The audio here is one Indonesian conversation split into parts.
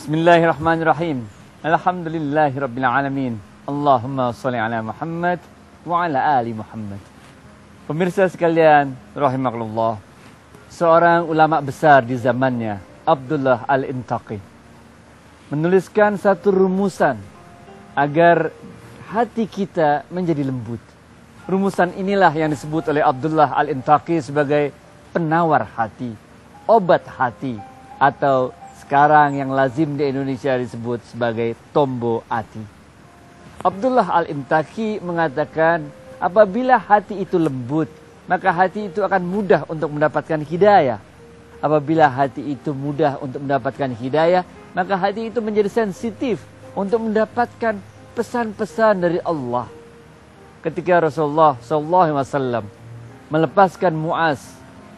Bismillahirrahmanirrahim. Alhamdulillahirabbil alamin. Allahumma shalli ala Muhammad wa ala ali Muhammad. Pemirsa sekalian, rahimakumullah. Seorang ulama besar di zamannya, Abdullah Al-Intaqi, menuliskan satu rumusan agar hati kita menjadi lembut. Rumusan inilah yang disebut oleh Abdullah Al-Intaqi sebagai penawar hati, obat hati, atau sekarang yang lazim di Indonesia disebut sebagai tombo hati. Abdullah Al-Intaqi mengatakan, apabila hati itu lembut, maka hati itu akan mudah untuk mendapatkan hidayah. Apabila hati itu mudah untuk mendapatkan hidayah, maka hati itu menjadi sensitif untuk mendapatkan pesan-pesan dari Allah. Ketika Rasulullah SAW melepaskan Muaz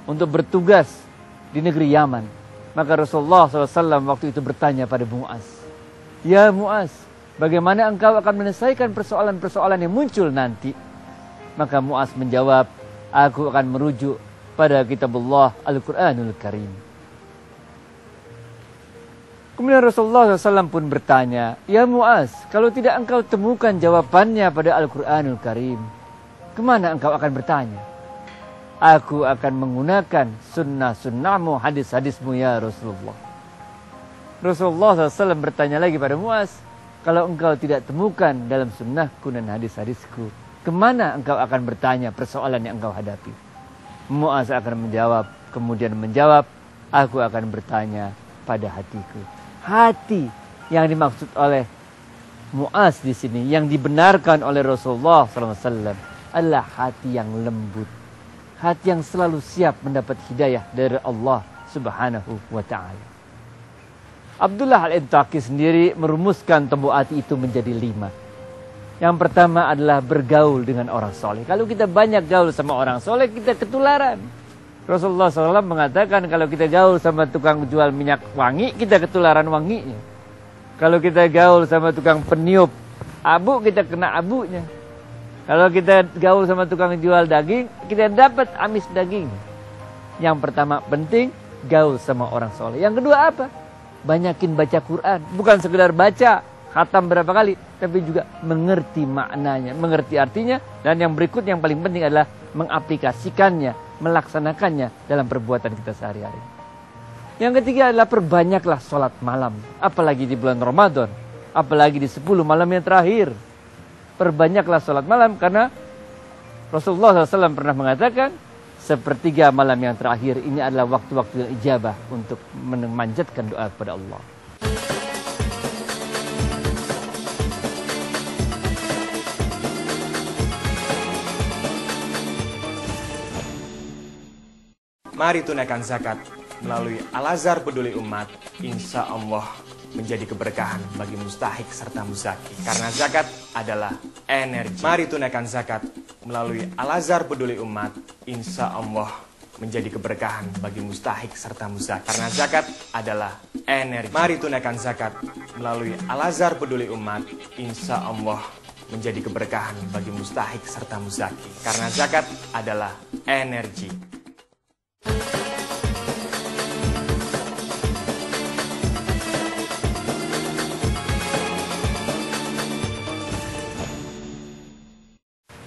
untuk bertugas di negeri Yaman, maka Rasulullah SAW waktu itu bertanya pada Muaz, "Ya Muaz, bagaimana engkau akan menyelesaikan persoalan-persoalan yang muncul nanti?" Maka Muaz menjawab, "Aku akan merujuk pada kitabullah Al-Quranul Karim." Kemudian Rasulullah SAW pun bertanya, "Ya Muaz, kalau tidak engkau temukan jawabannya pada Al-Quranul Karim, kemana engkau akan bertanya?" "Aku akan menggunakan sunnah-sunnahmu, hadis-hadismu ya Rasulullah." Rasulullah SAW bertanya lagi pada Muaz, "Kalau engkau tidak temukan dalam sunnahku dan hadis-hadisku, kemana engkau akan bertanya persoalan yang engkau hadapi?" Muaz akan kemudian menjawab, "Aku akan bertanya pada hatiku." Hati yang dimaksud oleh Muaz di sini, yang dibenarkan oleh Rasulullah SAW, adalah hati yang lembut. Hati yang selalu siap mendapat hidayah dari Allah Subhanahu wa ta'ala. Abdullah Al-Intaqi sendiri merumuskan tombo hati itu menjadi 5. Yang pertama adalah bergaul dengan orang soleh. Kalau kita banyak gaul sama orang soleh, kita ketularan. Rasulullah SAW mengatakan kalau kita gaul sama tukang jual minyak wangi, kita ketularan wanginya. Kalau kita gaul sama tukang peniup abu, kita kena abunya. Kalau kita gaul sama tukang jual daging, kita dapat amis daging. Yang pertama penting, gaul sama orang soleh. Yang kedua apa? Banyakin baca Quran. Bukan sekedar baca, khatam berapa kali, tapi juga mengerti maknanya, mengerti artinya. Dan yang berikut yang paling penting adalah mengaplikasikannya, melaksanakannya dalam perbuatan kita sehari-hari. Yang ketiga adalah perbanyaklah sholat malam. Apalagi di bulan Ramadan, apalagi di 10 malam yang terakhir. Perbanyaklah sholat malam, karena Rasulullah SAW pernah mengatakan, sepertiga malam yang terakhir ini adalah waktu-waktu yang ijabah untuk memanjatkan doa kepada Allah. Mari tunaikan zakat melalui Al-Azhar Peduli Umat, insya Allah menjadi keberkahan bagi mustahik serta muzaki. Karena zakat adalah energi. Mari tunaikan zakat melalui Al-Azhar Peduli Umat, insya Allah menjadi keberkahan bagi mustahik serta muzaki. Karena zakat adalah energi. Mari tunaikan zakat melalui Al-Azhar Peduli Umat, insya Allah menjadi keberkahan bagi mustahik serta muzaki. Karena zakat adalah energi.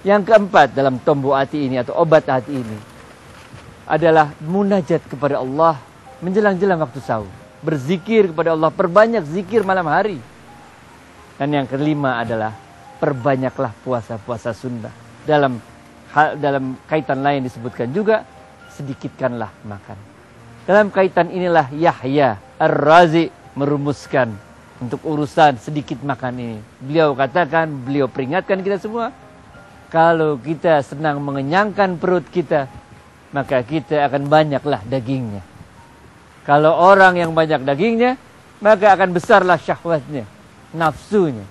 Yang keempat dalam tombo hati ini atau obat hati ini adalah munajat kepada Allah menjelang-jelang waktu sahur. Berzikir kepada Allah, perbanyak zikir malam hari. Dan yang kelima adalah perbanyaklah puasa-puasa sunnah. Dalam kaitan lain disebutkan juga, sedikitkanlah makan. Dalam kaitan inilah Yahya Ar-Razi merumuskan untuk urusan sedikit makan ini. Beliau peringatkan kita semua, kalau kita senang mengenyangkan perut kita, maka kita akan banyaklah dagingnya. Kalau orang yang banyak dagingnya, maka akan besarlah syahwatnya, nafsunya.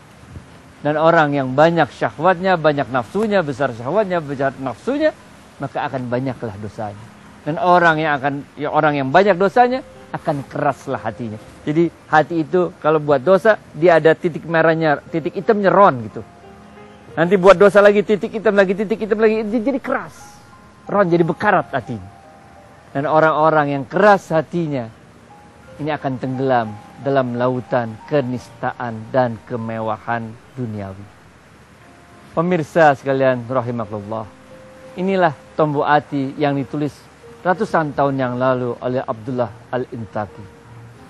Dan orang yang banyak syahwatnya, banyak nafsunya, besar syahwatnya, besar nafsunya, maka akan banyaklah dosanya. Dan orang yang banyak dosanya akan keraslah hatinya. Jadi hati itu kalau buat dosa, dia ada titik merahnya, titik hitamnya ron gitu. Nanti buat dosa lagi, titik hitam lagi, jadi keras. Ron jadi bekarat hatinya. Dan orang-orang yang keras hatinya, ini akan tenggelam dalam lautan kenistaan dan kemewahan duniawi. Pemirsa sekalian rahimakumullah, inilah Tombo Ati yang ditulis ratusan tahun yang lalu oleh Abdullah Al-Intaqi.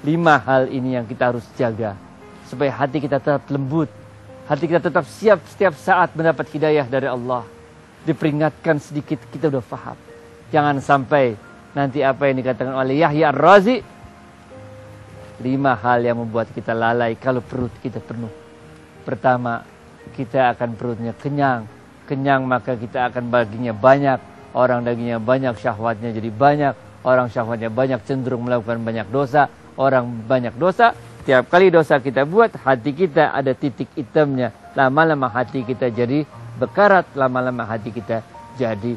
5 hal ini yang kita harus jaga supaya hati kita tetap lembut, hati kita tetap siap setiap saat mendapat hidayah dari Allah. Diperingatkan sedikit kita udah paham. Jangan sampai nanti apa yang dikatakan oleh Yahya Ar-Razi, 5 hal yang membuat kita lalai kalau perut kita penuh. Pertama, kita akan perutnya kenyang. Kenyang maka kita akan baginya banyak. Orang dagingnya banyak, syahwatnya jadi banyak. Orang syahwatnya banyak, cenderung melakukan banyak dosa. Orang banyak dosa, tiap kali dosa kita buat, hati kita ada titik hitamnya. Lama-lama hati kita jadi bekarat, lama-lama hati kita jadi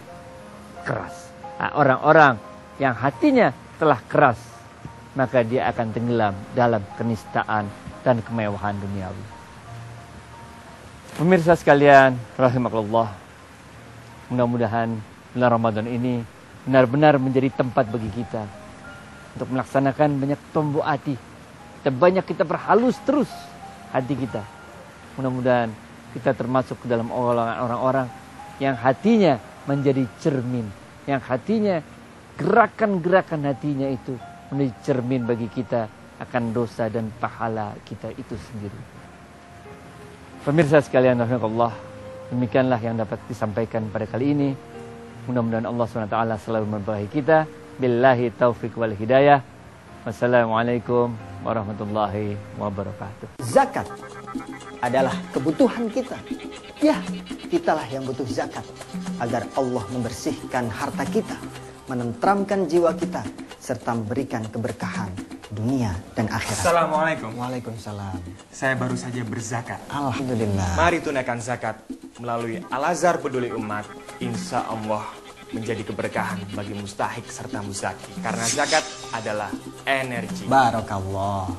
keras. Nah, orang-orang yang hatinya telah keras, maka dia akan tenggelam dalam kenistaan dan kemewahan duniawi. Pemirsa sekalian rahimakumullah, mudah-mudahan bulan Ramadan ini benar-benar menjadi tempat bagi kita untuk melaksanakan banyak tombo hati. Banyak kita perhalus terus hati kita. Mudah-mudahan kita termasuk ke dalam orang-orang yang hatinya menjadi cermin, yang hatinya, gerakan-gerakan hatinya itu menjadi cermin bagi kita akan dosa dan pahala kita itu sendiri. Pemirsa sekalian rahimakumullah, demikianlah yang dapat disampaikan pada kali ini. Mudah-mudahan Allah SWT selalu memberkahi kita. Billahi taufiq wal hidayah. Wassalamualaikum warahmatullahi wabarakatuh. Zakat adalah kebutuhan kita. Ya, kitalah yang butuh zakat agar Allah membersihkan harta kita, menenteramkan jiwa kita, serta memberikan keberkahan dunia dan akhirat. Assalamualaikum. Waalaikumsalam. Saya baru saja berzakat. Alhamdulillah. Mari tunaikan zakat melalui Al-Azhar Peduli Umat. Insya Allah menjadi keberkahan bagi mustahik serta muzaki. Karena zakat adalah energi. Barakallah.